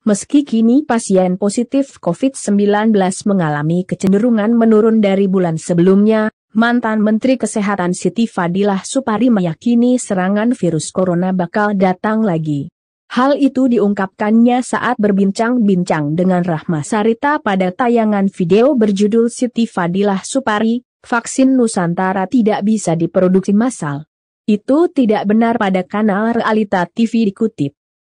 Meski kini pasien positif COVID-19 mengalami kecenderungan menurun dari bulan sebelumnya, mantan Menteri Kesehatan Siti Fadilah Supari meyakini serangan virus corona bakal datang lagi. Hal itu diungkapkannya saat berbincang-bincang dengan Rahma Sarita pada tayangan video berjudul Siti Fadilah Supari, Vaksin Nusantara tidak bisa diproduksi massal. Itu tidak benar pada kanal Realita TV dikutip.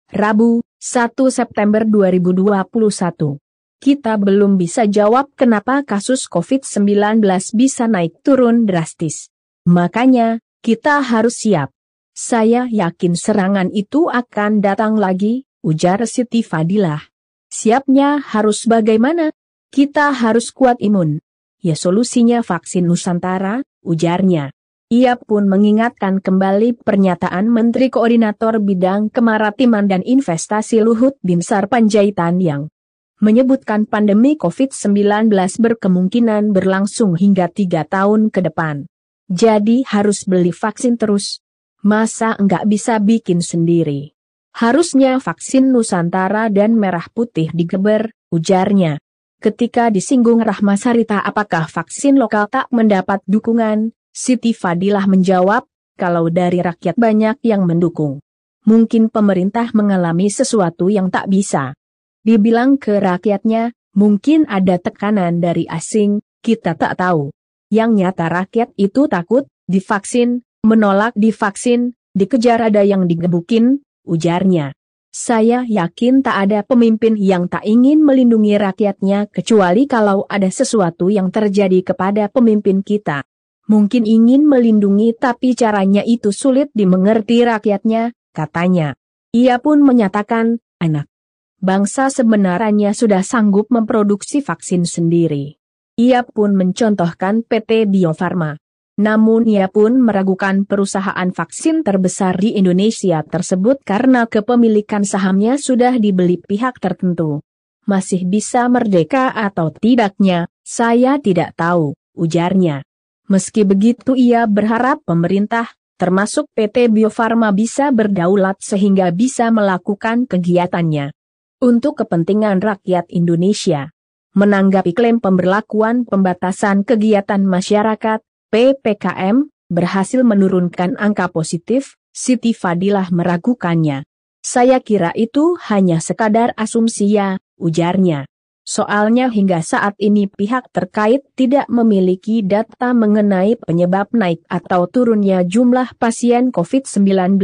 Rabu, 1 September 2021. Kita belum bisa jawab kenapa kasus COVID-19 bisa naik turun drastis. Makanya, kita harus siap. Saya yakin serangan itu akan datang lagi, ujar Siti Fadilah. Siapnya harus bagaimana? Kita harus kuat imun. Ya solusinya vaksin Nusantara, ujarnya. Ia pun mengingatkan kembali pernyataan Menteri Koordinator Bidang Kemaritiman dan Investasi Luhut Binsar Panjaitan yang menyebutkan pandemi COVID-19 berkemungkinan berlangsung hingga 3 tahun ke depan. Jadi harus beli vaksin terus. Masa enggak bisa bikin sendiri? Harusnya vaksin Nusantara dan merah putih digeber, ujarnya. Ketika disinggung Rahma Sarita apakah vaksin lokal tak mendapat dukungan, Siti Fadilah menjawab, kalau dari rakyat banyak yang mendukung. Mungkin pemerintah mengalami sesuatu yang tak bisa dibilang ke rakyatnya, mungkin ada tekanan dari asing, kita tak tahu. Yang nyata rakyat itu takut divaksin, menolak divaksin, dikejar ada yang digebukin, ujarnya. Saya yakin tak ada pemimpin yang tak ingin melindungi rakyatnya kecuali kalau ada sesuatu yang terjadi kepada pemimpin kita. Mungkin ingin melindungi tapi caranya itu sulit dimengerti rakyatnya, katanya. Ia pun menyatakan, anak bangsa sebenarnya sudah sanggup memproduksi vaksin sendiri. Ia pun mencontohkan PT Bio Farma. Namun ia pun meragukan perusahaan vaksin terbesar di Indonesia tersebut karena kepemilikan sahamnya sudah dibeli pihak tertentu. Masih bisa merdeka atau tidaknya, saya tidak tahu, ujarnya. Meski begitu ia berharap pemerintah, termasuk PT Bio Farma bisa berdaulat sehingga bisa melakukan kegiatannya untuk kepentingan rakyat Indonesia. Menanggapi klaim pemberlakuan pembatasan kegiatan masyarakat, PPKM, berhasil menurunkan angka positif, Siti Fadilah meragukannya. Saya kira itu hanya sekadar asumsi ya, ujarnya. Soalnya hingga saat ini pihak terkait tidak memiliki data mengenai penyebab naik atau turunnya jumlah pasien COVID-19.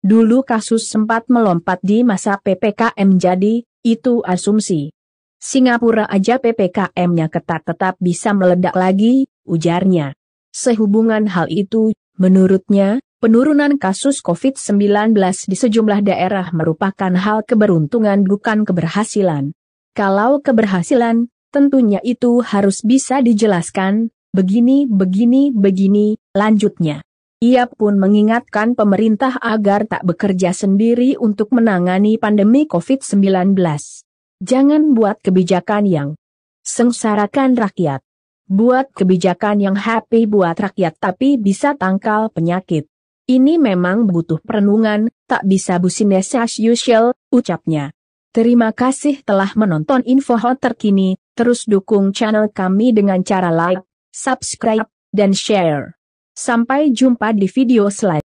Dulu kasus sempat melompat di masa PPKM jadi, itu asumsi. Singapura aja PPKM-nya ketat tetap bisa meledak lagi, ujarnya. Sehubungan hal itu, menurutnya, penurunan kasus COVID-19 di sejumlah daerah merupakan hal keberuntungan bukan keberhasilan. Kalau keberhasilan, tentunya itu harus bisa dijelaskan, begini, lanjutnya. Ia pun mengingatkan pemerintah agar tak bekerja sendiri untuk menangani pandemi COVID-19. Jangan buat kebijakan yang sengsarakan rakyat. Buat kebijakan yang happy buat rakyat tapi bisa tangkal penyakit. Ini memang butuh perenungan, tak bisa business as usual, ucapnya. Terima kasih telah menonton info hot terkini, terus dukung channel kami dengan cara like, subscribe, dan share. Sampai jumpa di video selanjutnya.